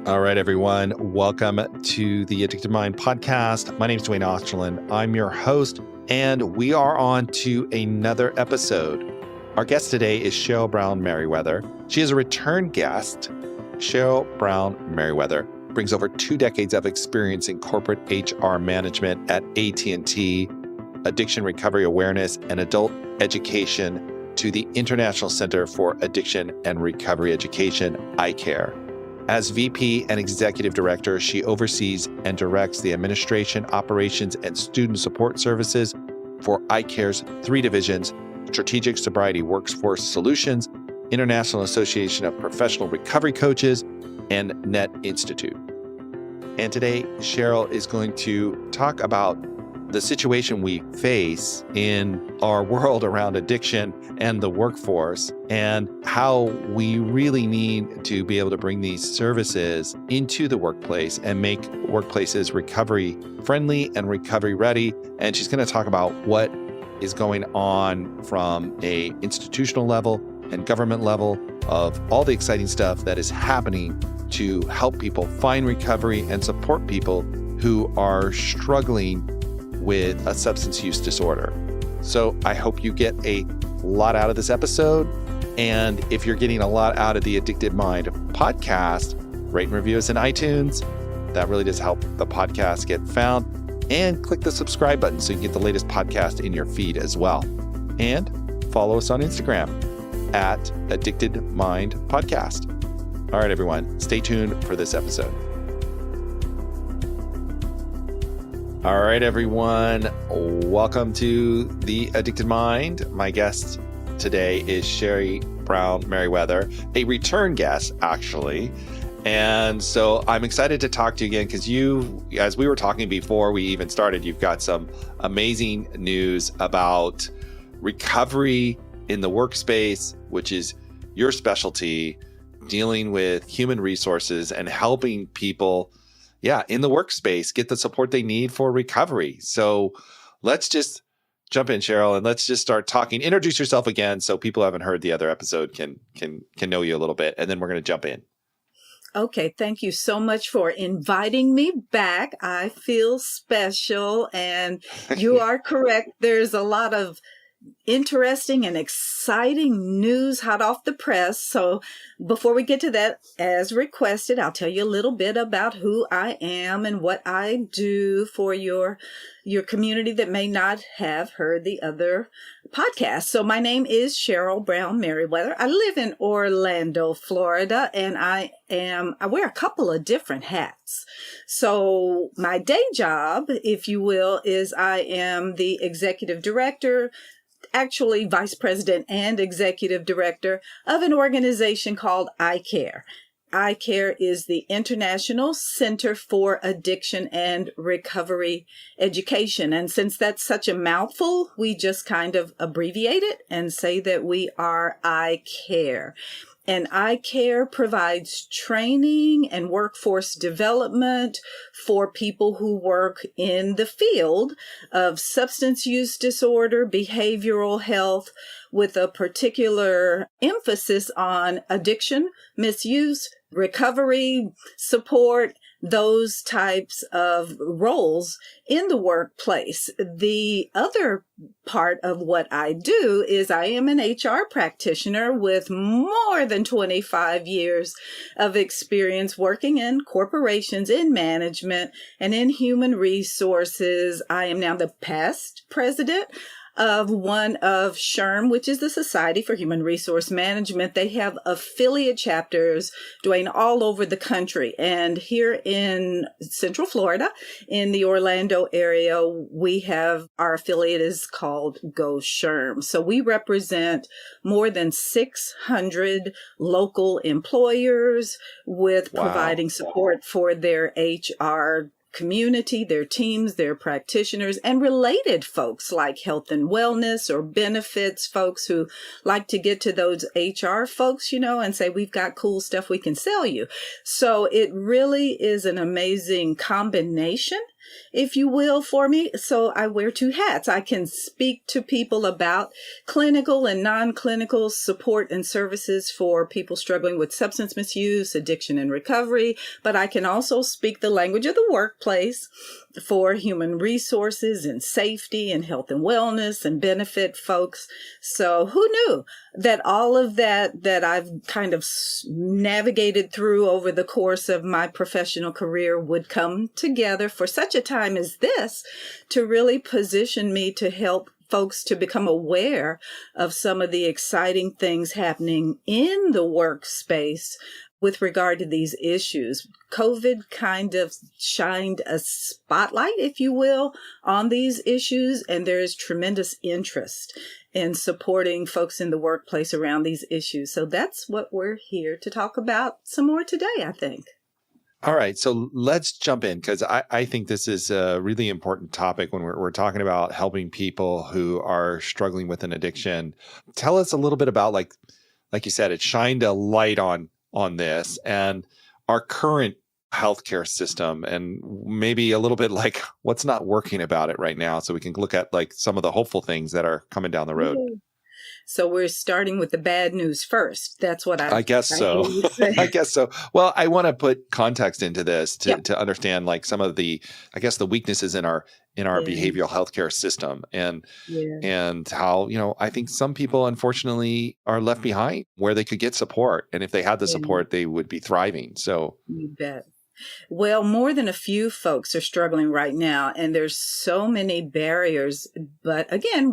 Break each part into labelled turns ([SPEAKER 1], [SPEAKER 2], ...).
[SPEAKER 1] All right, everyone. Welcome to the Addicted Mind podcast. My name is Dwayne Osterlin. I'm your host, and we are on to another episode. Our guest today is Cheryl Brown-Merriwether. She is a return guest. Cheryl Brown-Merriwether brings over 2 decades of experience in corporate HR management at AT&T, addiction recovery awareness, and adult education to the International Center for Addiction and Recovery Education, ICARE. As VP and Executive Director, she oversees and directs the administration, operations, and student support services for ICARE's 3 divisions: Strategic Sobriety Workforce Solutions, International Association of Professional Recovery Coaches, and NET Institute. And today, Cheryl is going to talk about the situation we face in our world around addiction and the workforce, and how we really need to be able to bring these services into the workplace and make workplaces recovery friendly and recovery ready. And she's going to talk about what is going on from a institutional level and government level of all the exciting stuff that is happening to help people find recovery and support people who are struggling with a substance use disorder. So I hope you get a lot out of this episode. And if you're getting a lot out of the Addicted Mind podcast, rate and review us in iTunes. That really does help the podcast get found. And click the subscribe button so you can get the latest podcast in your feed as well. And follow us on Instagram at Addicted Mind Podcast. All right, everyone, stay tuned for this episode. All right, everyone, welcome to the Addicted Mind. My guest today is Cheryl Brown-Merriwether, a return guest, actually. And so I'm excited to talk to you again because you, as we were talking before we even started, you've got some amazing news about recovery in the workspace, which is your specialty, dealing with human resources and helping people in the workspace, get the support they need for recovery. So let's just jump in, Cheryl, and let's just start talking. Introduce yourself again so people who haven't heard the other episode can know you a little bit, and then we're going to jump in.
[SPEAKER 2] Okay, thank you so much for inviting me back. I feel special, and you are correct. There's a lot of interesting and exciting news hot off the press. So before we get to that, as requested, I'll tell you a little bit about who I am and what I do for your community that may not have heard the other podcast. So my name is Cheryl Brown-Merriwether. I live in Orlando, Florida, and I wear a couple of different hats. So my day job, if you will, is I am the executive director, actually vice president and executive director of an organization called ICARE. ICARE is the International Center for Addiction and Recovery Education. And since that's such a mouthful, we just kind of abbreviate it and say that we are ICARE. And ICARE provides training and workforce development for people who work in the field of substance use disorder, behavioral health, with a particular emphasis on addiction, misuse, recovery, support, those types of roles in the workplace. The other part of what I do is I am an HR practitioner with more than 25 years of experience working in corporations, in management, and in human resources. I am now the past president of one of SHRM, which is the Society for Human Resource Management. They have affiliate chapters, Dwayne, all over the country. And here in Central Florida, in the Orlando area, we have our affiliate is called Go SHRM. So we represent more than 600 local employers with providing support for their HR community, their teams, their practitioners, and related folks like health and wellness or benefits folks who like to get to those HR folks, and say, we've got cool stuff we can sell you. So it really is an amazing combination if you will, for me. So I wear two hats. I can speak to people about clinical and non-clinical support and services for people struggling with substance misuse, addiction, and recovery. But I can also speak the language of the workplace for human resources and safety and health and wellness and benefit folks. So who knew that all of that I've kind of navigated through over the course of my professional career would come together for such a time as this to really position me to help folks to become aware of some of the exciting things happening in the workspace with regard to these issues. COVID kind of shined a spotlight, if you will, on these issues, and there is tremendous interest in supporting folks in the workplace around these issues. So that's what we're here to talk about some more today, I think.
[SPEAKER 1] All right. So let's jump in, because I think this is a really important topic when we're talking about helping people who are struggling with an addiction. Tell us a little bit about, like you said, it shined a light on this and our current healthcare system, and maybe a little bit like what's not working about it right now, so we can look at like some of the hopeful things that are coming down the road.
[SPEAKER 2] So we're starting with the bad news first. That's what
[SPEAKER 1] I guess so. I guess so. Well, I want to put context into this to understand like some of the, I guess, the weaknesses in our behavioral healthcare system, and how, I think some people unfortunately are left behind where they could get support. And if they had the support, they would be thriving. So
[SPEAKER 2] you bet. Well, more than a few folks are struggling right now, and there's so many barriers. But again,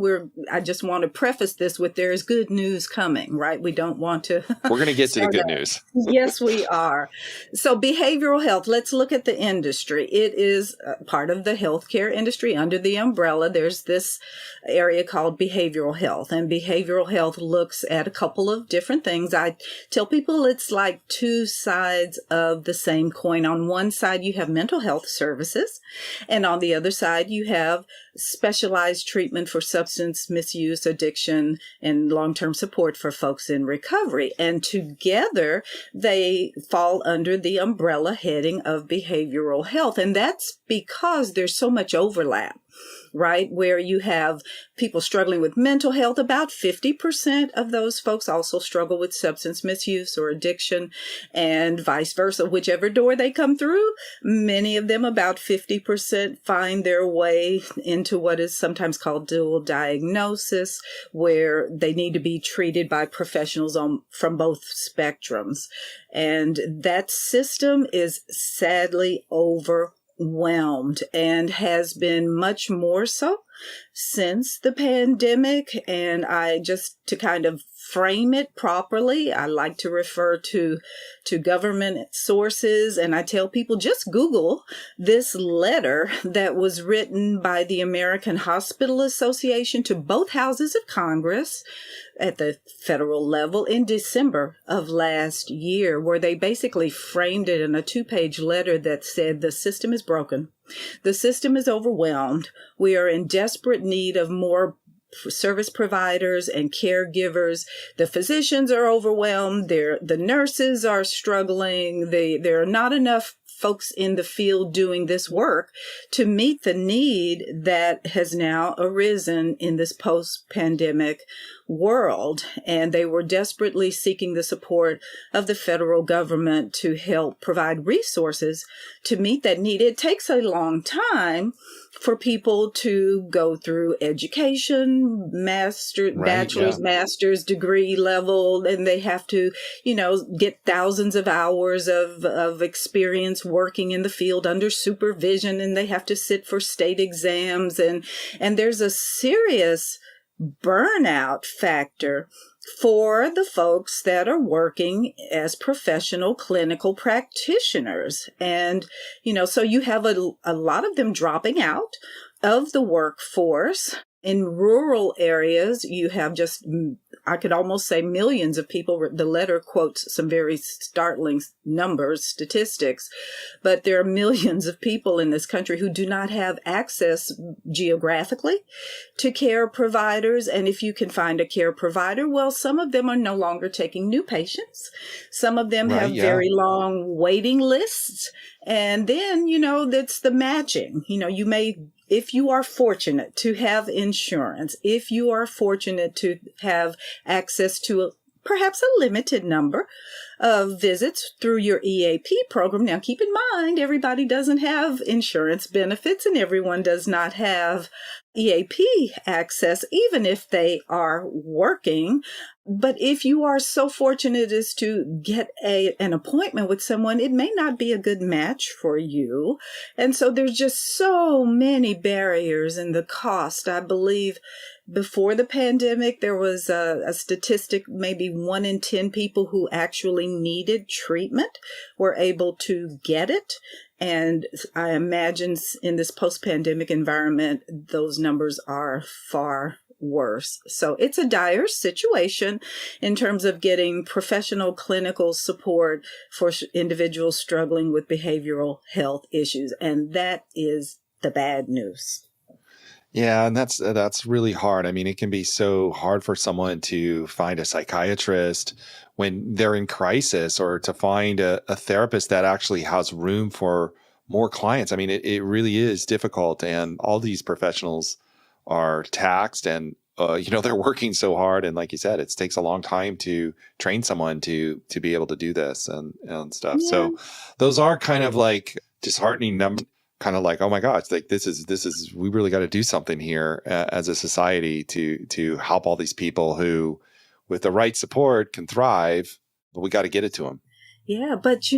[SPEAKER 2] I just want to preface this with there is good news coming, right? We don't want to.
[SPEAKER 1] We're going to get to the good news.
[SPEAKER 2] Yes, we are. So behavioral health, let's look at the industry. It is part of the healthcare industry under the umbrella. There's this area called behavioral health, and behavioral health looks at a couple of different things. I tell people it's like two sides of the same coin. On one side, you have mental health services, and on the other side, you have specialized treatment for substance misuse, addiction, and long-term support for folks in recovery. And together, they fall under the umbrella heading of behavioral health. And that's because there's so much overlap, right? Where you have people struggling with mental health, about 50% of those folks also struggle with substance misuse or addiction, and vice versa. Whichever door they come through, many of them, about 50%, find their way into what is sometimes called dual diagnosis, where they need to be treated by professionals from both spectrums. And that system is sadly overwhelmed and has been much more so since the pandemic. And to kind of frame it properly, I like to refer to government sources, and I tell people just Google this letter that was written by the American Hospital Association to both houses of Congress at the federal level in December of last year, where they basically framed it in a 2-page letter that said the system is broken. The system is overwhelmed. We are in desperate need of more service providers and caregivers. The physicians are overwhelmed. The nurses are struggling. There are not enough folks in the field doing this work to meet the need that has now arisen in this post-pandemic world. And they were desperately seeking the support of the federal government to help provide resources to meet that need. It takes a long time for people to go through education, bachelor's, master's degree level, and they have to, get thousands of hours of experience working in the field under supervision, and they have to sit for state exams, and there's a serious burnout factor for the folks that are working as professional clinical practitioners. And, so you have a lot of them dropping out of the workforce. In rural areas, you have I could almost say millions of people. The letter quotes some very startling numbers, statistics, but there are millions of people in this country who do not have access geographically to care providers. And if you can find a care provider, well, some of them are no longer taking new patients. Some of them have very long waiting lists. And then, that's the matching. If you are fortunate to have insurance, if you are fortunate to have access to perhaps a limited number of visits through your EAP program. Now, keep in mind, everybody doesn't have insurance benefits and everyone does not have EAP access, even if they are working. But if you are so fortunate as to get an appointment with someone, it may not be a good match for you. And so there's just so many barriers in the cost. I believe before the pandemic, there was a statistic, maybe 1 in 10 people who actually needed treatment were able to get it. And I imagine in this post-pandemic environment, those numbers are far worse. So it's a dire situation in terms of getting professional clinical support for individuals struggling with behavioral health issues. And that is the bad news.
[SPEAKER 1] Yeah, and that's really hard. I mean, it can be so hard for someone to find a psychiatrist when they're in crisis, or to find a therapist that actually has room for more clients. I mean, it really is difficult, and all these professionals are taxed, and they're working so hard. And like you said, it takes a long time to train someone to be able to do this and stuff.
[SPEAKER 2] Yeah.
[SPEAKER 1] So those are kind of like disheartening numbers. Kind of like, oh my gosh, like this is we really got to do something here as a society to help all these people who, with the right support, can thrive, but we got to get it to them.
[SPEAKER 2] Yeah, but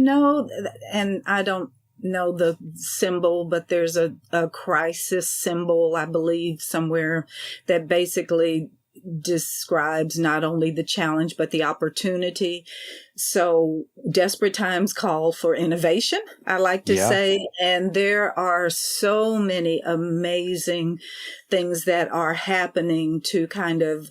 [SPEAKER 2] and I don't know the symbol, but there's a crisis symbol, I believe, somewhere that basically describes not only the challenge, but the opportunity. So desperate times call for innovation, I like to say. And there are so many amazing things that are happening to kind of,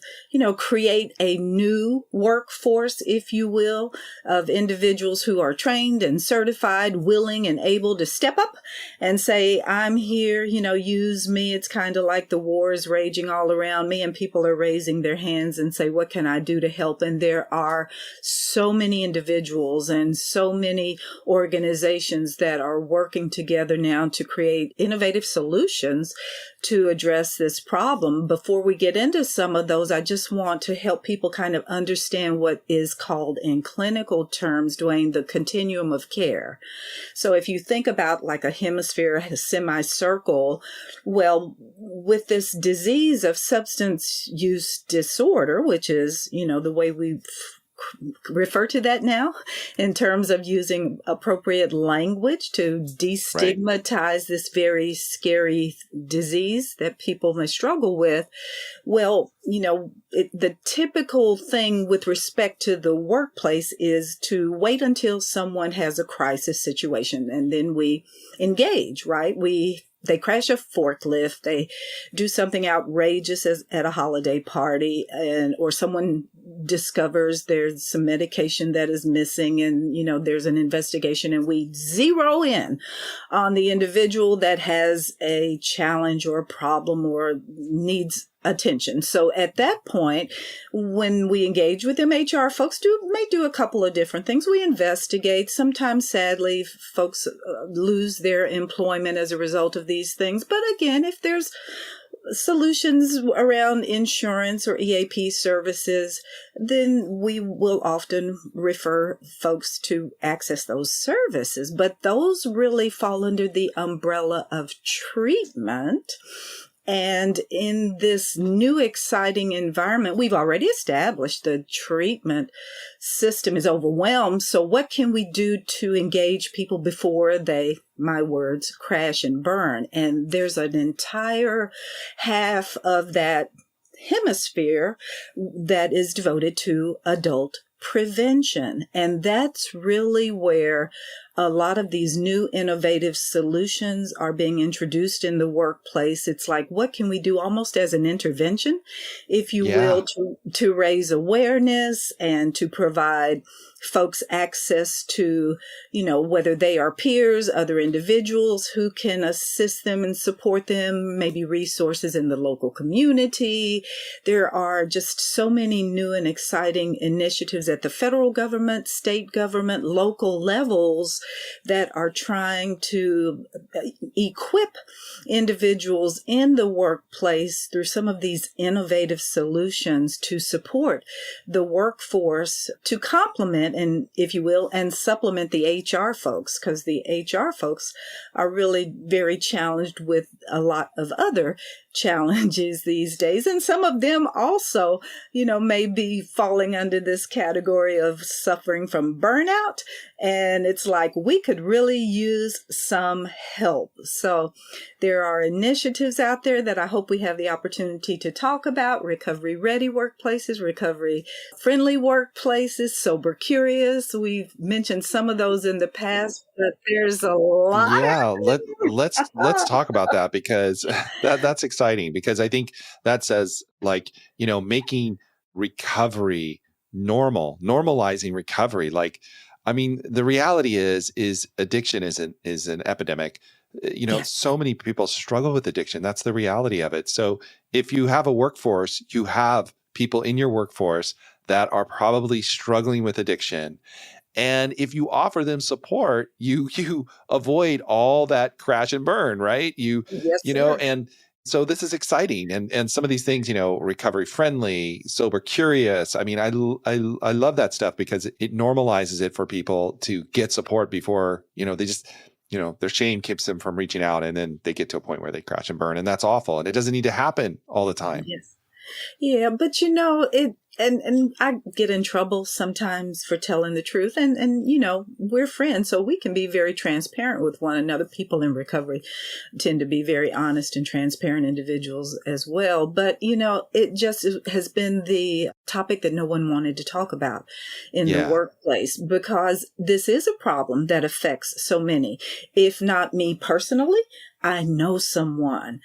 [SPEAKER 2] create a new workforce, if you will, of individuals who are trained and certified, willing and able to step up and say, I'm here, use me. It's kind of like the war is raging all around me and people are raising their hands and say, what can I do to help? And there are so many individuals and so many organizations that are working together now to create innovative solutions to address this problem. Before we get into some of those, I just want to help people kind of understand what is called in clinical terms, Dwayne, the continuum of care. So if you think about like a hemisphere, a semicircle, well, with this disease of substance use disorder, which is, the way we refer to that now in terms of using appropriate language to destigmatize this very scary disease that people may struggle with. Well, the typical thing with respect to the workplace is to wait until someone has a crisis situation and then we engage, right? They crash a forklift, they do something outrageous at a holiday party, or someone discovers there's some medication that is missing and, there's an investigation and we zero in on the individual that has a challenge or a problem or needs attention. So at that point, when we engage with MHR, folks may do a couple of different things. We investigate. Sometimes, sadly, folks lose their employment as a result of these things. But again, if there's solutions around insurance or EAP services, then we will often refer folks to access those services. But those really fall under the umbrella of treatment. And in this new exciting environment, we've already established the treatment system is overwhelmed. So what can we do to engage people before they, my words, crash and burn? And there's an entire half of that hemisphere that is devoted to adult prevention. And that's really where a lot of these new innovative solutions are being introduced in the workplace. It's like, what can we do almost as an intervention, if you will, to raise awareness and to provide folks access to, whether they are peers, other individuals who can assist them and support them, maybe resources in the local community. There are just so many new and exciting initiatives at the federal government, state government, local levels that are trying to equip individuals in the workplace through some of these innovative solutions to support the workforce, to complement and, if you will, and supplement the HR folks, because the HR folks are really very challenged with a lot of other challenges these days. And some of them also, may be falling under this category of suffering from burnout. And it's like we could really use some help. So there are initiatives out there that I hope we have the opportunity to talk about: recovery ready workplaces, recovery friendly workplaces, sober curious. We've mentioned some of those in the past, but there's a lot.
[SPEAKER 1] Yeah, let's talk about that, because that's exciting, because I think that says, like, making recovery normalizing recovery. Like, I mean, the reality is addiction is an epidemic.
[SPEAKER 2] Yes.
[SPEAKER 1] So many people struggle with addiction. That's the reality of it. So if you have a workforce, you have people in your workforce that are probably struggling with addiction. And if you offer them support, you avoid all that crash and burn, right?
[SPEAKER 2] Yes,
[SPEAKER 1] You know,
[SPEAKER 2] sir.
[SPEAKER 1] and so this is exciting. And some of these things, recovery friendly, sober curious. I mean, I love that stuff, because it normalizes it for people to get support before, they just, their shame keeps them from reaching out, and then they get to a point where they crash and burn, and that's awful. And it doesn't need to happen all the time.
[SPEAKER 2] Yes. Yeah, but it and I get in trouble sometimes for telling the truth, and we're friends, so we can be very transparent with one another. People in recovery tend to be very honest and transparent individuals as well. But it just has been the topic that no one wanted to talk about in the
[SPEAKER 1] Yeah.
[SPEAKER 2] workplace, because this is a problem that affects so many. If not me personally, I know someone.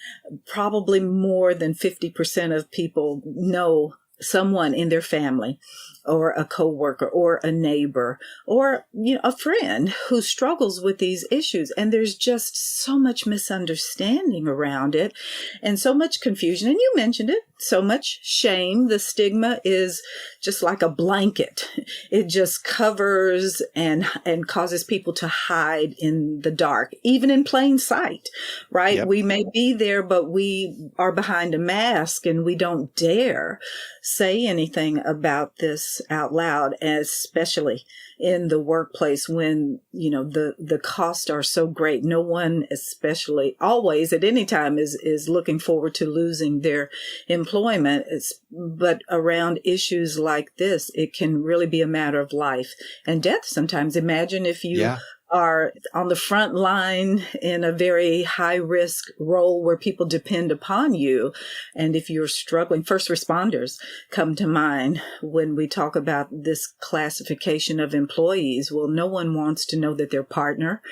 [SPEAKER 2] Probably more than 50% of people know someone in their family, or a coworker, or a neighbor, or a friend who struggles with these issues. And there's just so much misunderstanding around it, and so much confusion. And you mentioned it, so much shame. The stigma is just like a blanket. It just covers and causes people to hide in the dark, even in plain sight, right?
[SPEAKER 1] Yep.
[SPEAKER 2] We may be there, but we are behind a mask, and we don't dare say anything about this out loud, especially in the workplace when, the costs are so great. No one, especially always at any time, is looking forward to losing their employment. But around issues like this, it can really be a matter of life and death sometimes. Imagine if you
[SPEAKER 1] Yeah.
[SPEAKER 2] are on the front line in a very high risk role where people depend upon you. And if you're struggling, first responders come to mind when we talk about this classification of employees. Well, no one wants to know that their partner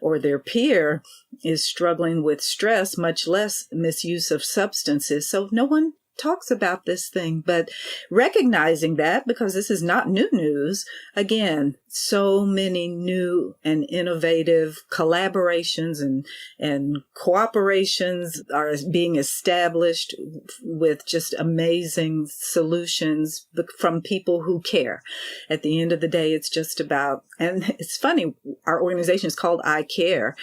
[SPEAKER 2] or their peer is struggling with stress, much less misuse of substances. So no one talks about this thing, but recognizing that, because this is not new news, again, so many new and innovative collaborations and cooperations are being established with just amazing solutions from people who care. At the end of the day, it's just about, and it's funny, our organization is called I Care,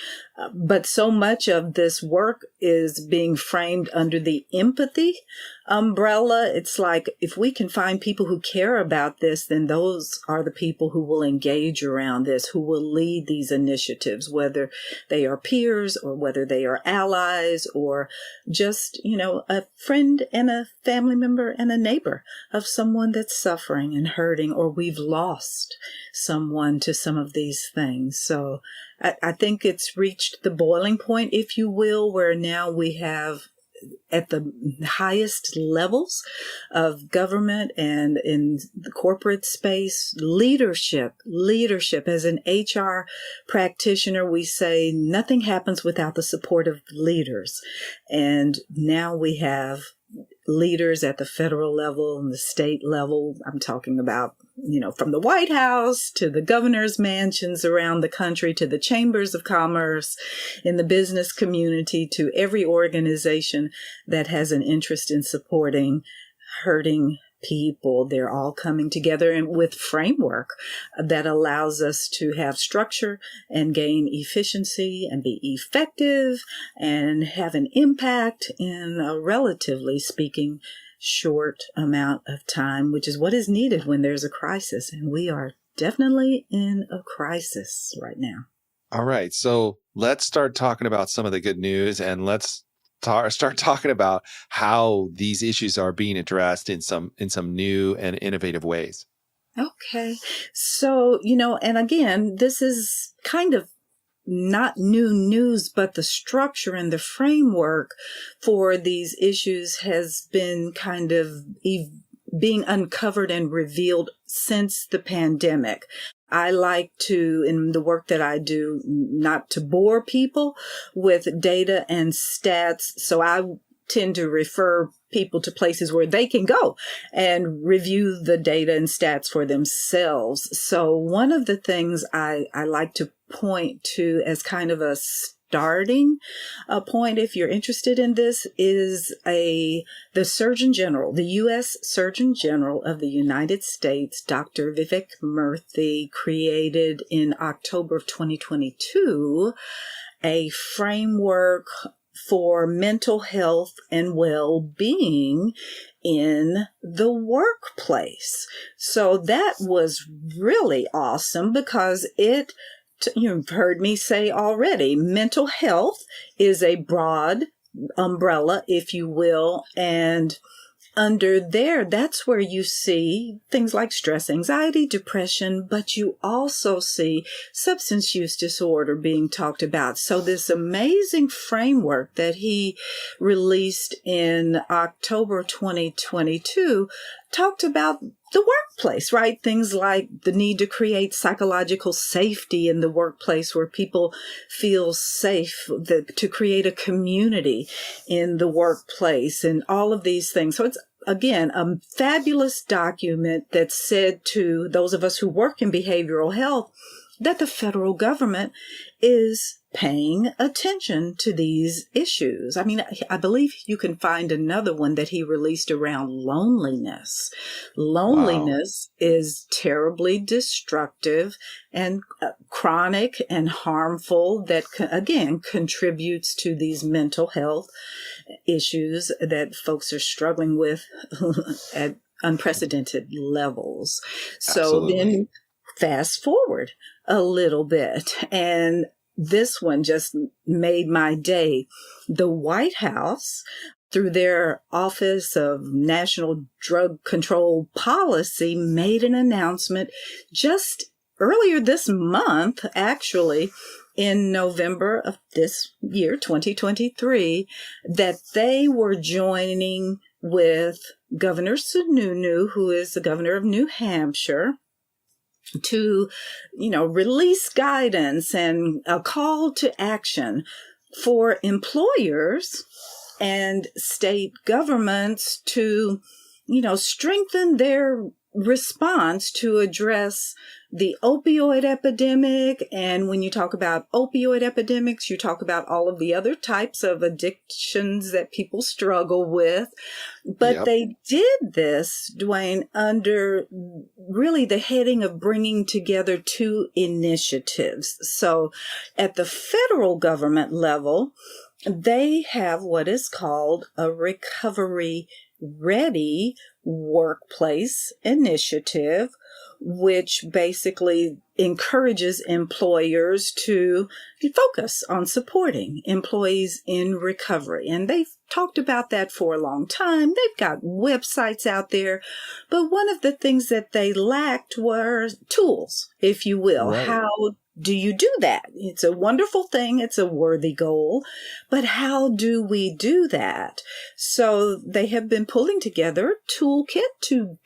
[SPEAKER 2] but so much of this work is being framed under the empathy umbrella. It's like, if we can find people who care about this, then those are the people who will engage around this, who will lead these initiatives, whether they are peers or whether they are allies, or just, a friend and a family member and a neighbor of someone that's suffering and hurting, or we've lost someone to some of these things. So I think it's reached the boiling point, if you will, where now we have, at the highest levels of government and in the corporate space, leadership. As an HR practitioner, we say nothing happens without the support of leaders. And now we have leaders at the federal level and the state level. I'm talking about, from the White House to the governor's mansions around the country, to the chambers of commerce in the business community, to every organization that has an interest in supporting hurting people. They're all coming together and with framework that allows us to have structure and gain efficiency and be effective and have an impact in a relatively speaking short amount of time, which is what is needed when there's a crisis. And we are definitely in a crisis right now.
[SPEAKER 1] All right. So let's start talking about some of the good news, and let's start talking about how these issues are being addressed in some new and innovative ways.
[SPEAKER 2] Okay. So, and again, this is kind of not new news, but the structure and the framework for these issues has been kind of being uncovered and revealed since the pandemic. I like to, in the work that I do, not to bore people with data and stats. So I tend to refer people to places where they can go and review the data and stats for themselves. So one of the things I like to point to as kind of a starting point, if you're interested in this, is the Surgeon General, the U.S. Surgeon General of the United States, Dr. Vivek Murthy, created in October of 2022 a framework for mental health and well-being in the workplace. So that was really awesome because you've heard me say already, mental health is a broad umbrella, if you will, and under there, that's where you see things like stress, anxiety, depression, but you also see substance use disorder being talked about. So this amazing framework that he released in October 2022 talked about the workplace, right? Things like the need to create psychological safety in the workplace where people feel safe, to create a community in the workplace and all of these things. So it's, again, a fabulous document that said to those of us who work in behavioral health that the federal government is paying attention to these issues. I mean, I believe you can find another one that he released around loneliness. Loneliness is terribly destructive and chronic and harmful that, again, contributes to these mental health issues that folks are struggling with at unprecedented levels. So then fast forward a little bit, and this one just made my day. The White House, through their Office of National Drug Control Policy, made an announcement just earlier this month, actually, in November of this year, 2023, that they were joining with Governor Sununu, who is the governor of New Hampshire, to, release guidance and a call to action for employers and state governments to, strengthen their response to address the opioid epidemic. And when you talk about opioid epidemics, you talk about all of the other types of addictions that people struggle with. But they did this, Dwayne, under really the heading of bringing together two initiatives. So at the federal government level, they have what is called a Recovery Ready Workplace Initiative, which basically encourages employers to focus on supporting employees in recovery. And they've talked about that for a long time. They've got websites out there. But one of the things that they lacked were tools, if you will.
[SPEAKER 1] Right.
[SPEAKER 2] How do you do that? It's a wonderful thing. It's a worthy goal. But how do we do that? So they have been pulling together a toolkit to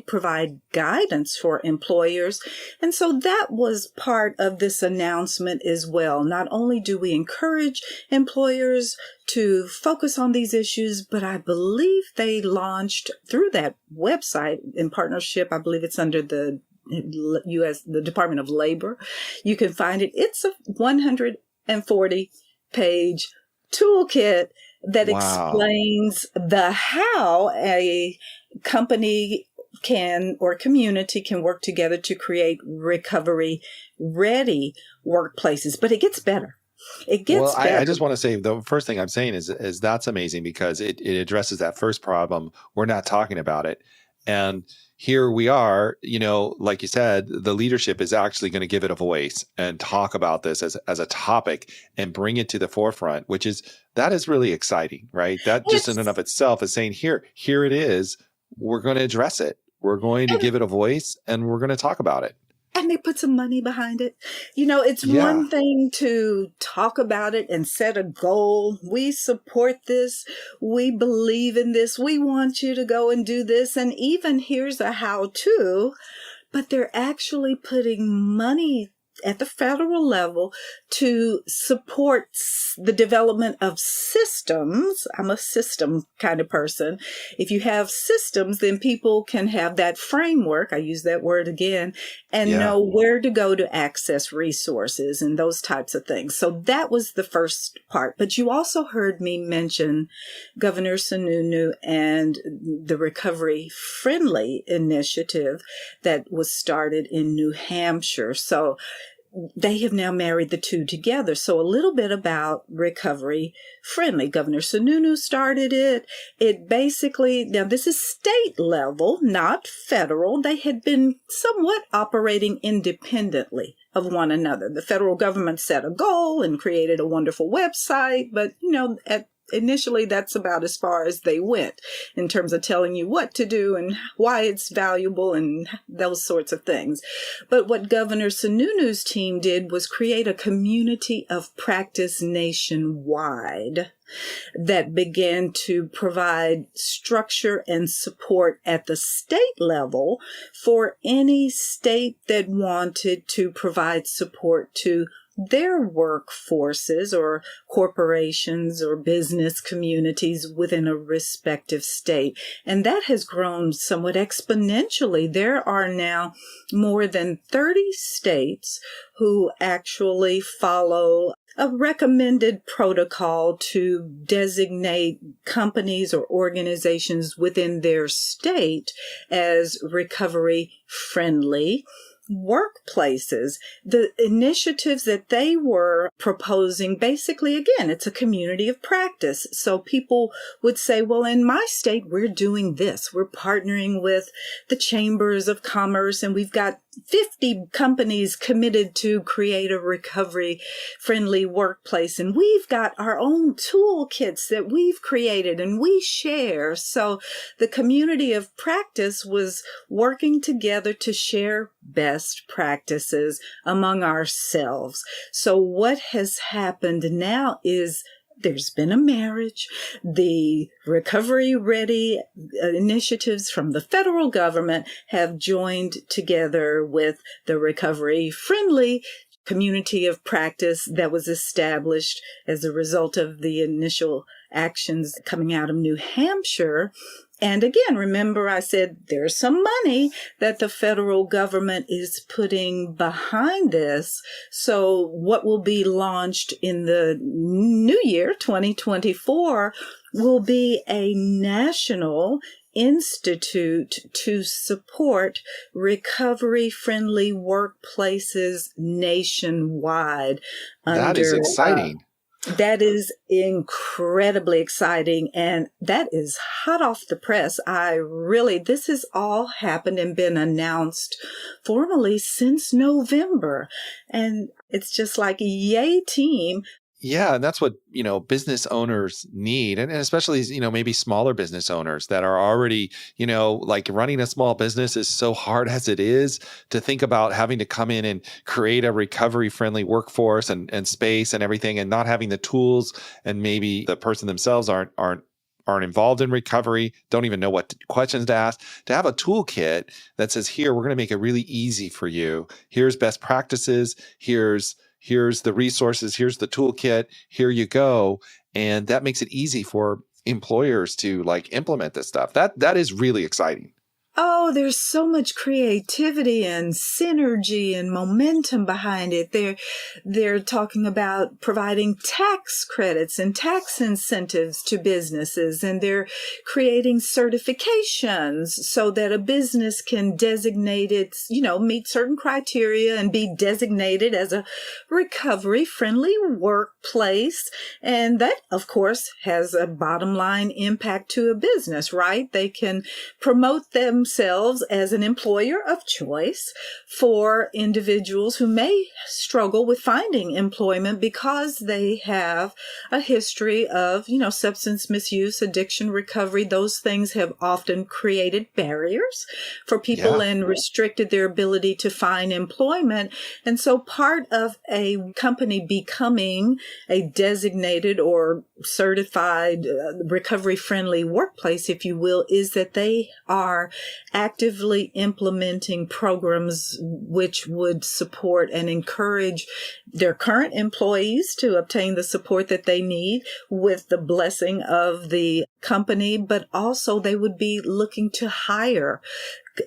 [SPEAKER 2] provide guidance for employers. And so that was part of this announcement as well. Not only do we encourage employers to focus on these issues, but I believe they launched through that website in partnership. I believe it's under the the Department of Labor. You can find it. It's a 140-page toolkit that
[SPEAKER 1] Wow.
[SPEAKER 2] explains the how a company can or community can work together to create recovery ready workplaces. But it gets better. It
[SPEAKER 1] Well,
[SPEAKER 2] gets better.
[SPEAKER 1] I just want to say the first thing I'm saying is that's amazing because it addresses that first problem. We're not talking about it. And here we are, like you said, the leadership is actually going to give it a voice and talk about this as a topic and bring it to the forefront, that is really exciting, right? That just in and
[SPEAKER 2] It's
[SPEAKER 1] of itself is saying, here it is. We're going to address it. We're going to
[SPEAKER 2] and
[SPEAKER 1] give it a voice and we're going to talk about it.
[SPEAKER 2] And they put some money behind it. It's
[SPEAKER 1] Yeah.
[SPEAKER 2] one thing to talk about it and set a goal. We support this. We believe in this. We want you to go and do this. And even here's a how to, but they're actually putting money at the federal level to support the development of systems. I'm a system kind of person. If you have systems, then people can have that framework. I use that word again, and
[SPEAKER 1] Yeah.
[SPEAKER 2] know where to go to access resources and those types of things. So that was the first part. But you also heard me mention Governor Sununu and the Recovery Friendly initiative that was started in New Hampshire. So they have now married the two together. So a little bit about Recovery Friendly. Governor Sununu started it. It basically, now this is state level, not federal. They had been somewhat operating independently of one another. The federal government set a goal and created a wonderful website, but initially that's about as far as they went in terms of telling you what to do and why it's valuable and those sorts of things. But what Governor Sununu's team did was create a community of practice nationwide that began to provide structure and support at the state level for any state that wanted to provide support to their workforces or corporations or business communities within a respective state. And that has grown somewhat exponentially. There are now more than 30 states who actually follow a recommended protocol to designate companies or organizations within their state as recovery friendly workplaces. The initiatives that they were proposing, basically, again, it's a community of practice. So people would say, well, in my state, we're doing this. We're partnering with the chambers of commerce, and we've got 50 companies committed to create a recovery-friendly workplace. And we've got our own toolkits that we've created and we share. So the community of practice was working together to share best practices among ourselves. So what has happened now is there's been a marriage. The recovery ready initiatives from the federal government have joined together with the recovery friendly community of practice that was established as a result of the initial actions coming out of New Hampshire. And again, remember I said there's some money that the federal government is putting behind this. So what will be launched in the new year, 2024, will be a national institute to support recovery-friendly workplaces nationwide.
[SPEAKER 1] That is exciting.
[SPEAKER 2] That is incredibly exciting, and that is hot off the press. This has all happened and been announced formally since November. And it's just like, yay, team.
[SPEAKER 1] Yeah, and that's what, business owners need. And especially, maybe smaller business owners that are already, like running a small business is so hard as it is to think about having to come in and create a recovery friendly workforce and space and everything and not having the tools, and maybe the person themselves aren't involved in recovery, don't even know what questions to ask. To have a toolkit that says, here, we're going to make it really easy for you. Here's best practices. Here's the resources, here's the toolkit, here you go. And that makes it easy for employers to implement this stuff. That is really exciting.
[SPEAKER 2] Oh, there's so much creativity and synergy and momentum behind it. They're talking about providing tax credits and tax incentives to businesses, and they're creating certifications so that a business can designate its, meet certain criteria and be designated as a recovery-friendly workplace. And that, of course, has a bottom line impact to a business, right? They can promote themselves as an employer of choice for individuals who may struggle with finding employment because they have a history of, substance misuse, addiction recovery. Those things have often created barriers for people
[SPEAKER 1] Yeah.
[SPEAKER 2] and restricted their ability to find employment. And so part of a company becoming a designated or certified recovery-friendly workplace, if you will, is that they are actively implementing programs which would support and encourage their current employees to obtain the support that they need with the blessing of the company, but also they would be looking to hire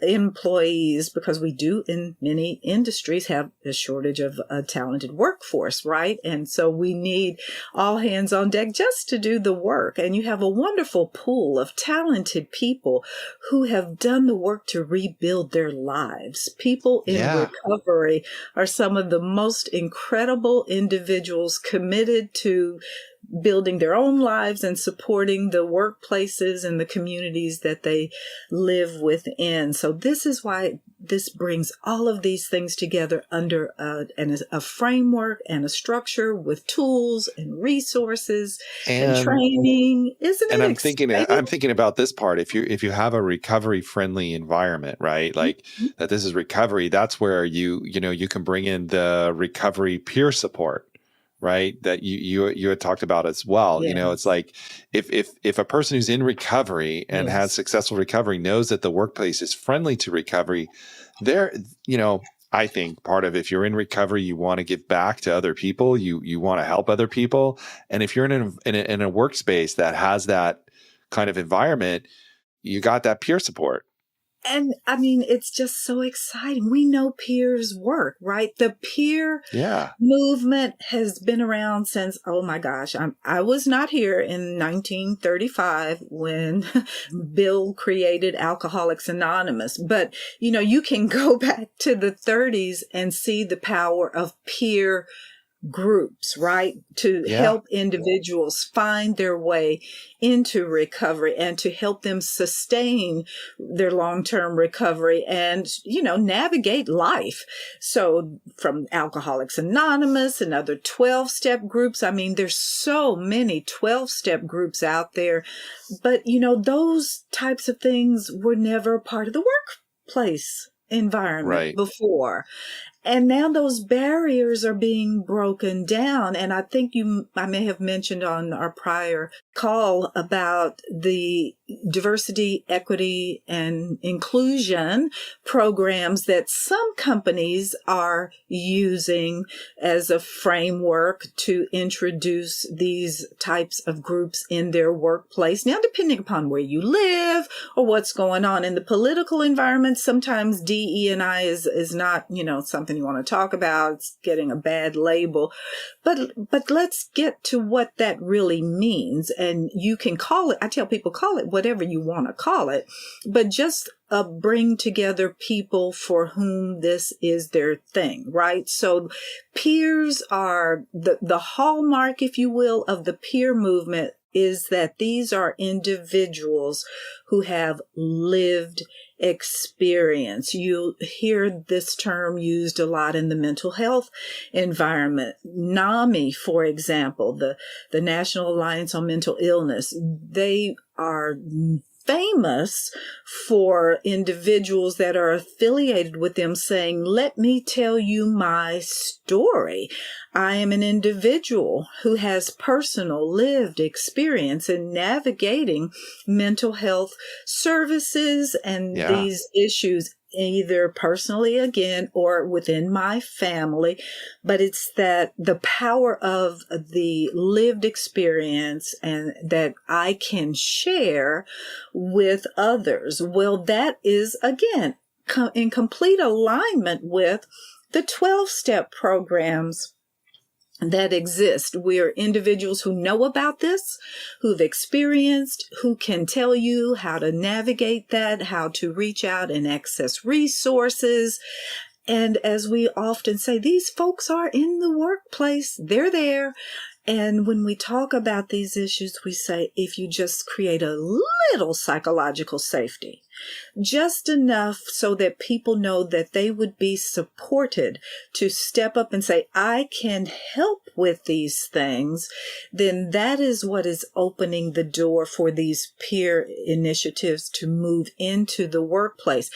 [SPEAKER 2] employees, because we do in many industries have a shortage of a talented workforce, right? And so we need all hands on deck just to do the work. And you have a wonderful pool of talented people who have done the work to rebuild their lives. People in
[SPEAKER 1] Yeah.
[SPEAKER 2] recovery are some of the most incredible individuals committed to building their own lives and supporting the workplaces and the communities that they live within. So this is why this brings all of these things together under a framework and a structure with tools and resources and
[SPEAKER 1] And
[SPEAKER 2] training. Isn't
[SPEAKER 1] and
[SPEAKER 2] it
[SPEAKER 1] I'm
[SPEAKER 2] exciting?
[SPEAKER 1] thinking about this part. If you have a recovery friendly environment, right? Like that this is recovery, that's where you can bring in the recovery peer support, right? That you had talked about as well.
[SPEAKER 2] Yeah.
[SPEAKER 1] It's like if a person who's in recovery and has
[SPEAKER 2] Yes.
[SPEAKER 1] successful recovery knows that the workplace is friendly to recovery, they're, I think part of, if you're in recovery, you want to give back to other people. You want to help other people. And if you're in a workspace that has that kind of environment, you got that peer support.
[SPEAKER 2] And I mean, it's just so exciting. We know peers work, right? The peer
[SPEAKER 1] Yeah.
[SPEAKER 2] movement has been around since, oh my gosh, I was not here in 1935 when Bill created Alcoholics Anonymous, but you can go back to the 30s and see the power of peer groups, right? To
[SPEAKER 1] Yeah.
[SPEAKER 2] help individuals find their way into recovery and to help them sustain their long-term recovery and, navigate life. So from Alcoholics Anonymous and other 12-step groups, I mean, there's so many 12-step groups out there, but, those types of things were never part of the workplace environment
[SPEAKER 1] Right.
[SPEAKER 2] before. And now those barriers are being broken down. And I think I may have mentioned on our prior call about the diversity, equity, and inclusion programs that some companies are using as a framework to introduce these types of groups in their workplace. Now, depending upon where you live or what's going on in the political environment, sometimes DE&I is not, something you want to talk about. It's getting a bad label. But let's get to what that really means. And you can call it, I tell people, call it whatever you want to call it, but just bring together people for whom this is their thing, right? So peers are the hallmark, if you will, of the peer movement is that these are individuals who have lived experience. You hear this term used a lot in the mental health environment. NAMI, for example, the National Alliance on Mental Illness, they are famous for individuals that are affiliated with them saying, let me tell you my story. I am an individual who has personal lived experience in navigating mental health services and
[SPEAKER 1] Yeah.
[SPEAKER 2] these issues. either personally again or within my family, but it's that the power of the lived experience and that I can share with others. Well, that is again in complete alignment with the 12-step programs that exist. We are individuals who know about this, who've experienced, who can tell you how to navigate that, how to reach out and access resources. And as we often say, these folks are in the workplace. They're there. And when we talk about these issues, we say, if you just create a little psychological safety, just enough so that people know that they would be supported to step up and say, I can help with these things, then that is what is opening the door for these peer initiatives to move into the workplace.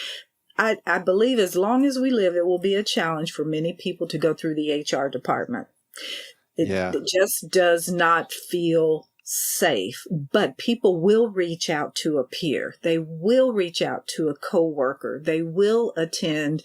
[SPEAKER 2] I believe as long as we live, it will be a challenge for many people to go through the HR department. It just does not feel safe, but people will reach out to a peer. They will reach out to a coworker. They will attend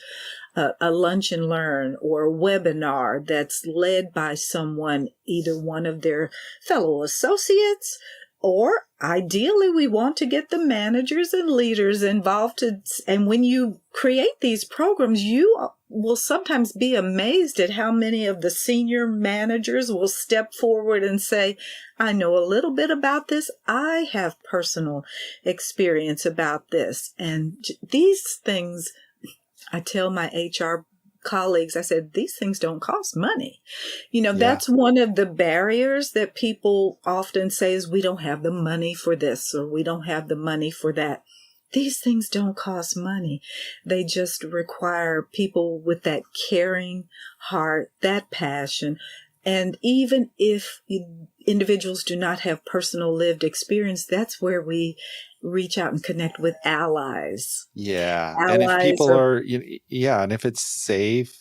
[SPEAKER 2] a lunch and learn or a webinar that's led by someone, either one of their fellow associates, or ideally we want to get the managers and leaders involved. And when you create these programs, you will sometimes be amazed at how many of the senior managers will step forward and say, I know a little bit about this. I have personal experience about this. And these things, I tell my HR colleagues, I said, these things don't cost money. That's one of the barriers that people often say is we don't have the money for this or we don't have the money for that. These things don't cost money. They just require people with that caring heart, that passion. And even if individuals do not have personal lived experience, that's where we reach out and connect with allies.
[SPEAKER 1] Yeah. And if people and if it's safe,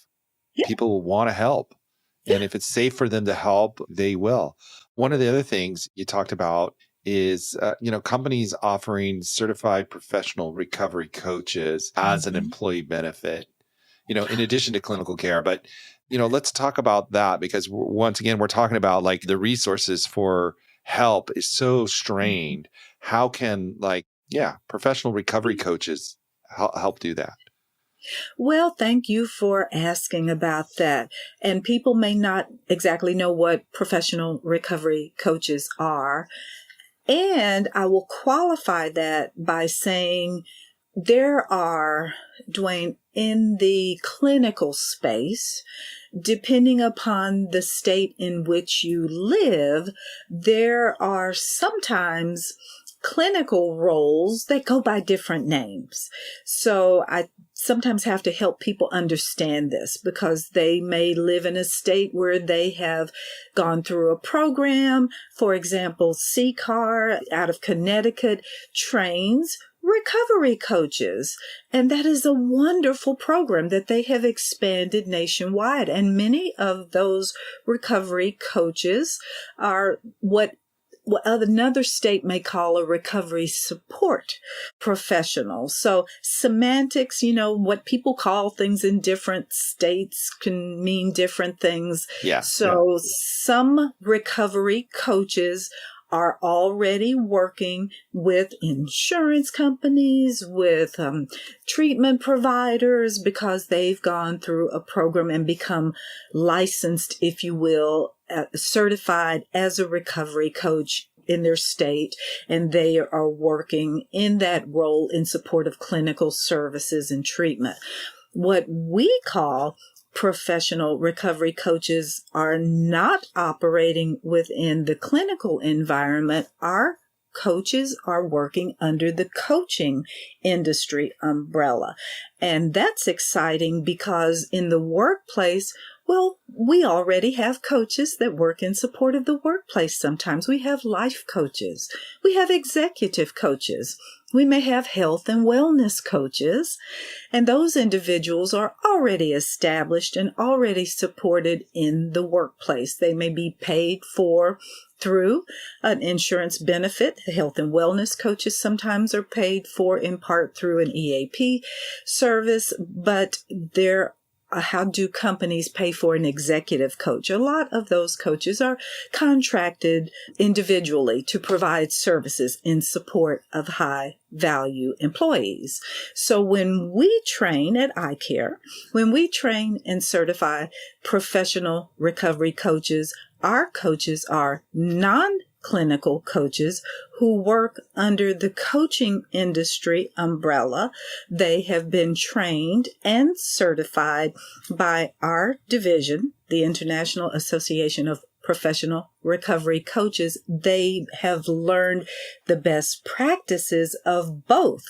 [SPEAKER 1] people will want to help. And if it's safe for them to help, they will. One of the other things you talked about is, companies offering certified professional recovery coaches as an employee benefit, in addition to clinical care. But, let's talk about that because once again, we're talking about like the resources for help is so strained. How can professional recovery coaches help do that?
[SPEAKER 2] Well, thank you for asking about that. And people may not exactly know what professional recovery coaches are. And I will qualify that by saying there are, Dwayne, in the clinical space, depending upon the state in which you live, there are sometimes clinical roles that go by different names. So I sometimes have to help people understand this because they may live in a state where they have gone through a program. For example, CCAR out of Connecticut trains recovery coaches. And that is a wonderful program that they have expanded nationwide. And many of those recovery coaches are what another state may call a recovery support professional. So semantics, what people call things in different states can mean different things. So some recovery coaches are already working with insurance companies, with treatment providers, because they've gone through a program and become licensed, if you will, certified as a recovery coach in their state, and they are working in that role in support of clinical services and treatment. What we call professional recovery coaches are not operating within the clinical environment. Our coaches are working under the coaching industry umbrella. And that's exciting because in the workplace, well, we already have coaches that work in support of the workplace. Sometimes we have life coaches. We have executive coaches. We may have health and wellness coaches. And those individuals are already established and already supported in the workplace. They may be paid for through an insurance benefit. Health and wellness coaches sometimes are paid for in part through an EAP service, but how do companies pay for an executive coach? A lot of those coaches are contracted individually to provide services in support of high value employees. So when we train at iCare, when we train and certify professional recovery coaches, our coaches are non-clinical coaches who work under the coaching industry umbrella. They have been trained and certified by our division, the International Association of Professional Recovery Coaches. They have learned the best practices of both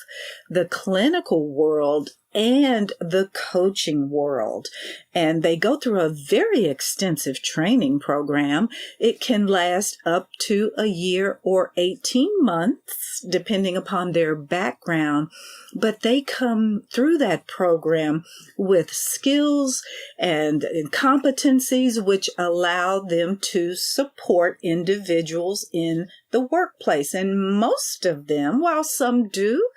[SPEAKER 2] the clinical world and the coaching world. And they go through a very extensive training program. It can last up to a year or 18 months, depending upon their background. But they come through that program with skills and competencies which allow them to support individuals in the workplace. And most of them, while some do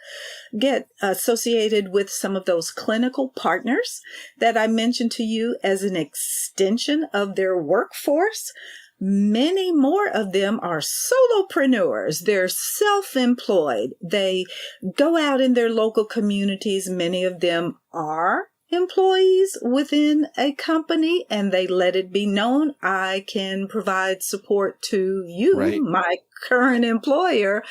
[SPEAKER 2] get associated with some of those clinical partners that I mentioned to you as an extension of their workforce, many more of them are solopreneurs. They're self-employed. They go out in their local communities. Many of them are employees within a company, and they let it be known, I can provide support to you,
[SPEAKER 1] Right.
[SPEAKER 2] my current employer,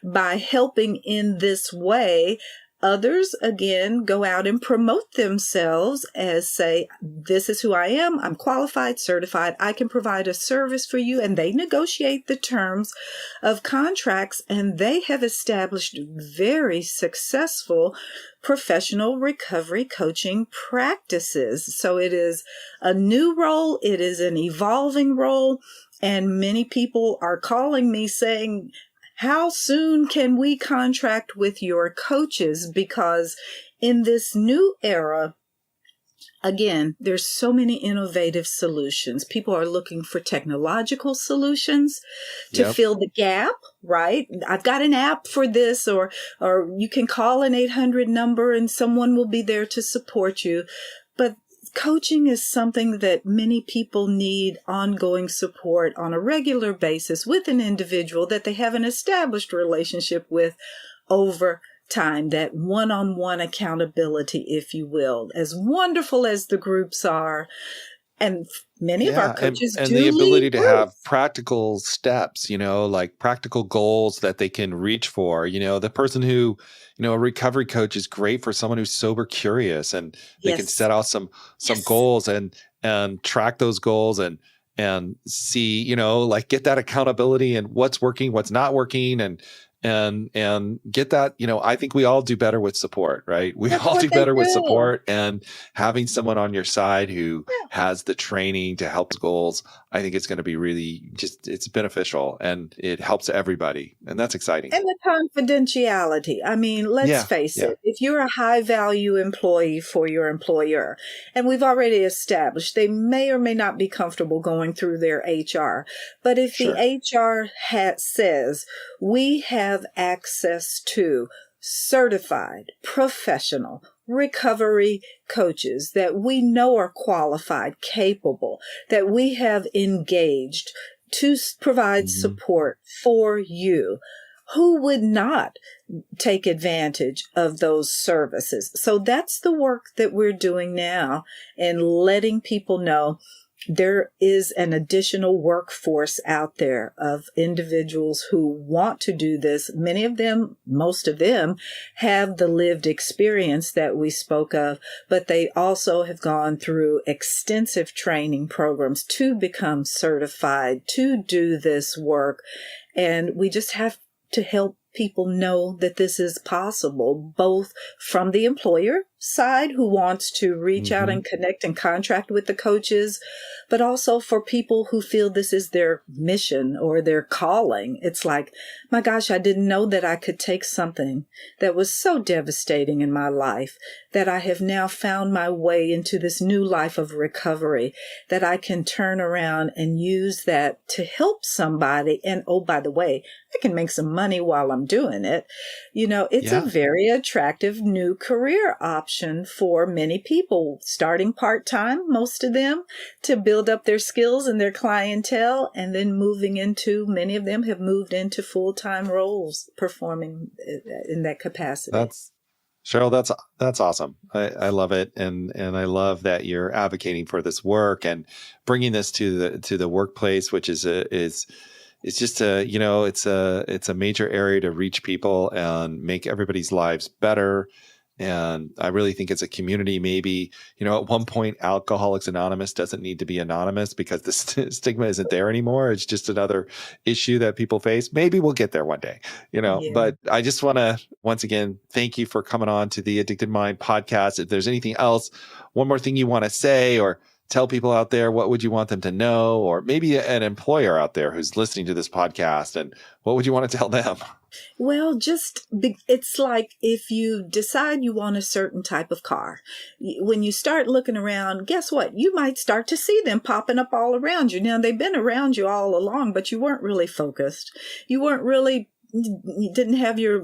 [SPEAKER 2] by helping in this way. Others, again, go out and promote themselves as, say, this is who I am. I'm qualified, certified. I can provide a service for you. And they negotiate the terms of contracts, and they have established very successful professional recovery coaching practices. So it is a new role. It is an evolving role. And many people are calling me saying, how soon can we contract with your coaches? Because in this new era, again, there's so many innovative solutions. People are looking for technological solutions to fill the gap, right? I've got an app for this, or you can call an 800 number and someone will be there to support you. But coaching is something that many people need ongoing support on a regular basis with an individual that they have an established relationship with over time, that one-on-one accountability, if you will. As wonderful as the groups are, and many of our coaches
[SPEAKER 1] and
[SPEAKER 2] do
[SPEAKER 1] the ability
[SPEAKER 2] lead
[SPEAKER 1] to
[SPEAKER 2] groups.
[SPEAKER 1] have practical steps, like practical goals that they can reach for. The person who, a recovery coach is great for someone who's sober curious, and they can
[SPEAKER 2] Yes.
[SPEAKER 1] set out some goals and track those goals and see, get that accountability and what's working, what's not working, and get that, I think we all do better with support, right? We
[SPEAKER 2] That's
[SPEAKER 1] all
[SPEAKER 2] what
[SPEAKER 1] do
[SPEAKER 2] they
[SPEAKER 1] better with
[SPEAKER 2] do.
[SPEAKER 1] support, and having someone on your side who has the training to help goals, I think it's going to be really it's beneficial, and it helps everybody. And that's exciting.
[SPEAKER 2] And the confidentiality. I mean, let's face it. If you're a high value employee for your employer, and we've already established they may or may not be comfortable going through their HR, but if the HR says we have access to certified professional recovery coaches that we know are qualified, capable, that we have engaged to provide support for you, who would not take advantage of those services? So that's the work that we're doing now, and letting people know there is an additional workforce out there of individuals who want to do this. Many of them, most of them, have the lived experience that we spoke of, but they also have gone through extensive training programs to become certified to do this work. And we just have to help people know that this is possible, both from the employer side who wants to reach out
[SPEAKER 1] Hmm.
[SPEAKER 2] and connect and contract with the coaches, but also for people who feel this is their mission or their calling. It's like, my gosh, I didn't know that I could take something that was so devastating in my life, that I have now found my way into this new life of recovery, that I can turn around and use that to help somebody. And oh, by the way, I can make some money while I'm doing it. It's a
[SPEAKER 1] Yeah.
[SPEAKER 2] very attractive new career option for many people, starting part-time, most of them, to build up their skills and their clientele, and then many of them have moved into full-time roles performing in that capacity.
[SPEAKER 1] That's Cheryl, that's awesome. I love it, and I love that you're advocating for this work and bringing this to the workplace, which is it's just it's a major area to reach people and make everybody's lives better. And I really think as a community, maybe, at one point, Alcoholics Anonymous doesn't need to be anonymous because the stigma isn't there anymore. It's just another issue that people face. Maybe we'll get there one day,
[SPEAKER 2] Yeah.
[SPEAKER 1] but I just want to, once again, thank you for coming on to the Addicted Mind podcast. If there's anything else, one more thing you want to say or tell people out there, what would you want them to know? Or maybe an employer out there who's listening to this podcast, and what would you want to tell them?
[SPEAKER 2] Well, it's like if you decide you want a certain type of car, when you start looking around, guess what? You might start to see them popping up all around you. Now, they've been around you all along, but you weren't really focused. You didn't have your,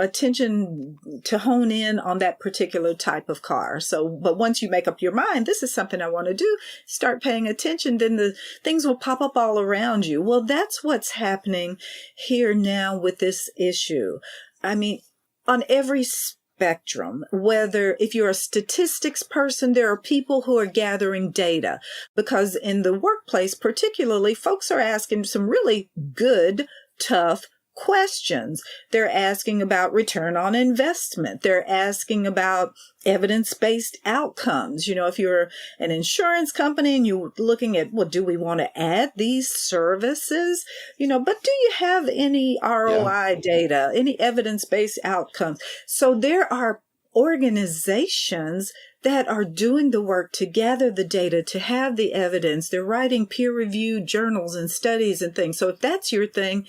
[SPEAKER 2] attention to hone in on that particular type of car. So, but once you make up your mind, this is something I want to do, start paying attention, then the things will pop up all around you. Well, that's what's happening here now with this issue. I mean, on every spectrum, whether if you're a statistics person, there are people who are gathering data, because in the workplace, particularly, folks are asking some really good, tough questions. They're asking about return on investment. They're asking about evidence-based outcomes. If you're an insurance company and you're looking at, well, do we want to add these services? But do you have any
[SPEAKER 1] Yeah.
[SPEAKER 2] ROI data, any evidence-based outcomes? So there are organizations that are doing the work to gather the data, to have the evidence. They're writing peer-reviewed journals and studies and things. So if that's your thing,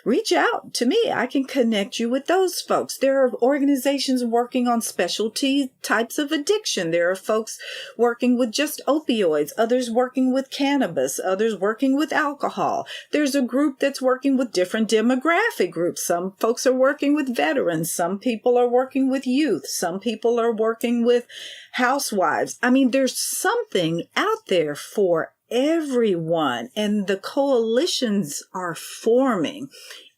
[SPEAKER 2] reach out to me. I can connect you with those folks. There are organizations working on specialty types of addiction. There are folks working with just opioids, others working with cannabis, others working with alcohol. There's a group that's working with different demographic groups. Some folks are working with veterans. Some people are working with youth. Some people are working with housewives. I mean, there's something out there for everyone, and the coalitions are forming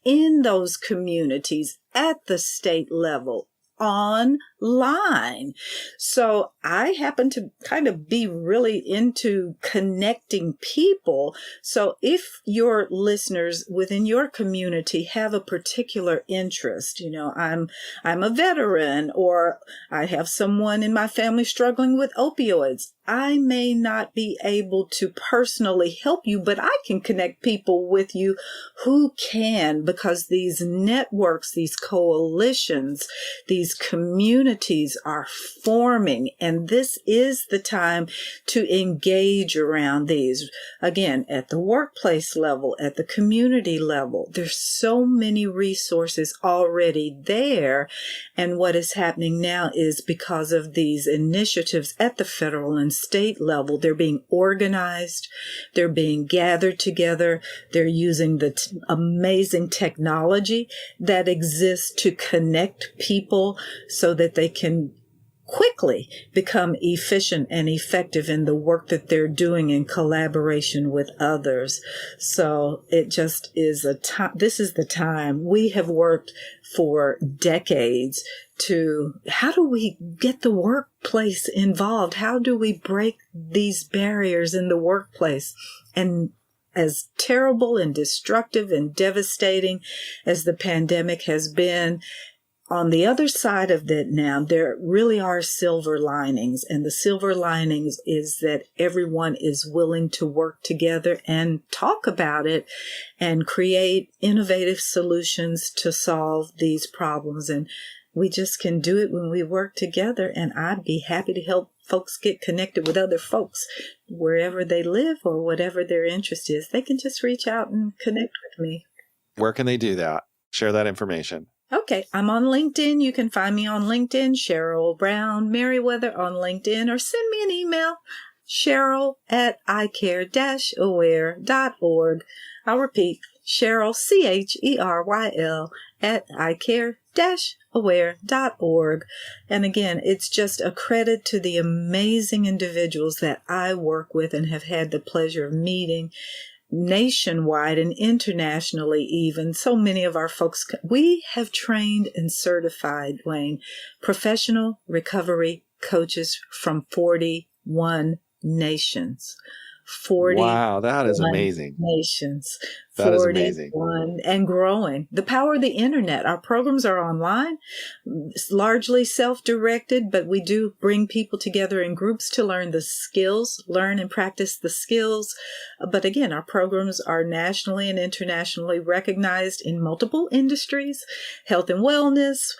[SPEAKER 2] in those communities at the state level, online. So I happen to kind of be really into connecting people. So if your listeners within your community have a particular interest, I'm a veteran, or I have someone in my family struggling with opioids, I may not be able to personally help you, but I can connect people with you who can, because these networks, these coalitions, these communities are forming, and this is the time to engage around these. Again, at the workplace level, at the community level, there's so many resources already there. And what is happening now is, because of these initiatives at the federal and state level, they're being organized, they're being gathered together, they're using the amazing technology that exists to connect people so that they can quickly become efficient and effective in the work that they're doing in collaboration with others. So it just is this is the time. We have worked for decades to, how do we get the workplace involved? How do we break these barriers in the workplace? And as terrible and destructive and devastating as the pandemic has been, on the other side of it now, there really are silver linings. And the silver linings is that everyone is willing to work together and talk about it and create innovative solutions to solve these problems. And We just can do it when we work together. And I'd be happy to help folks get connected with other folks wherever they live or whatever their interest is. They can just reach out and connect with me.
[SPEAKER 1] Where can they do that? Share that information.
[SPEAKER 2] Okay, I'm on LinkedIn. You can find me on LinkedIn, Cheryl Brown-Merriwether on LinkedIn, or send me an email, cheryl@icare-aware.org. I'll repeat, Cheryl, CHERYL, @icare-aware.org. And again, it's just a credit to the amazing individuals that I work with and have had the pleasure of meeting nationwide and internationally even. So many of our folks, we have trained and certified, Wayne, professional recovery coaches from 41 nations.
[SPEAKER 1] Wow, that is amazing.
[SPEAKER 2] Nations.
[SPEAKER 1] That is amazing.
[SPEAKER 2] And growing. The power of the internet. Our programs are online, largely self-directed, but we do bring people together in groups to learn the skills, learn and practice the skills. But again, our programs are nationally and internationally recognized in multiple industries: health and wellness,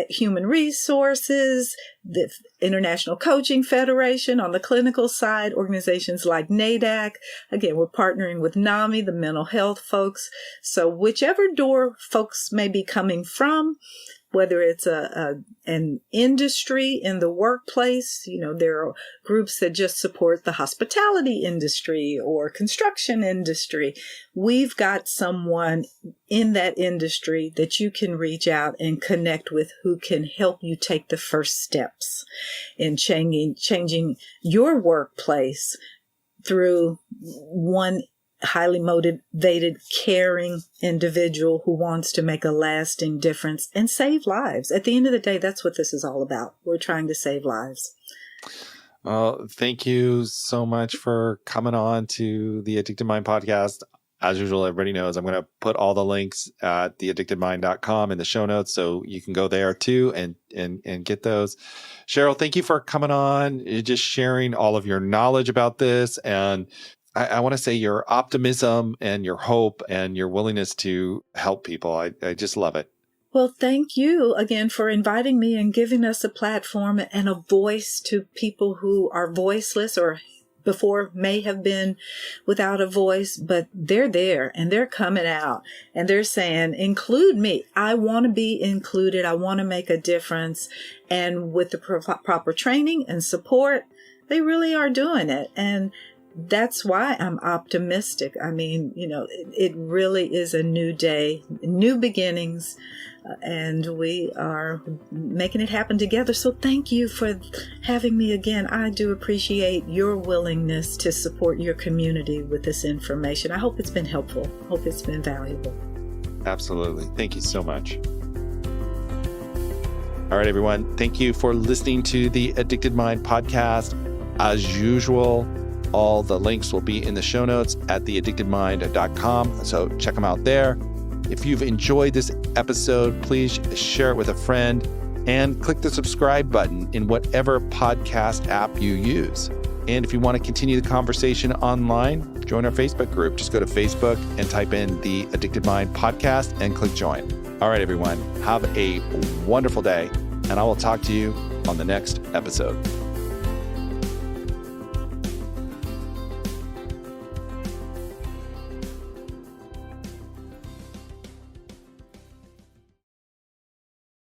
[SPEAKER 2] human resources, the International Coaching Federation on the clinical side, organizations like NADAC. Again, we're partnering with NAMI, the mental health folks. So whichever door folks may be coming from, whether it's an industry in the workplace, there are groups that just support the hospitality industry or construction industry. We've got someone in that industry that you can reach out and connect with who can help you take the first steps in changing your workplace through one highly motivated, caring individual who wants to make a lasting difference and save lives. At the end of the day, that's what this is all about. We're trying to save lives.
[SPEAKER 1] Well, thank you so much for coming on to the Addicted Mind podcast. As usual, everybody knows I'm going to put all the links at theaddictedmind.com in the show notes, so you can go there too and get those. Cheryl, thank you for coming on, just sharing all of your knowledge about this. And I want to say your optimism and your hope and your willingness to help people. I just love it.
[SPEAKER 2] Well, thank you again for inviting me and giving us a platform and a voice to people who are voiceless or before may have been without a voice, but they're there and they're coming out and they're saying, include me. I want to be included. I want to make a difference. And with the proper training and support, they really are doing it. And that's why I'm optimistic. I mean, it really is a new day, new beginnings, and we are making it happen together. So thank you for having me again. I do appreciate your willingness to support your community with this information. I hope it's been helpful. Hope it's been valuable.
[SPEAKER 1] Absolutely. Thank you so much. All right, everyone. Thank you for listening to the Addicted Mind podcast. As usual, all the links will be in the show notes at theaddictedmind.com. So check them out there. If you've enjoyed this episode, please share it with a friend and click the subscribe button in whatever podcast app you use. And if you want to continue the conversation online, join our Facebook group. Just go to Facebook and type in the Addicted Mind podcast and click join. All right, everyone, have a wonderful day, and I will talk to you on the next episode.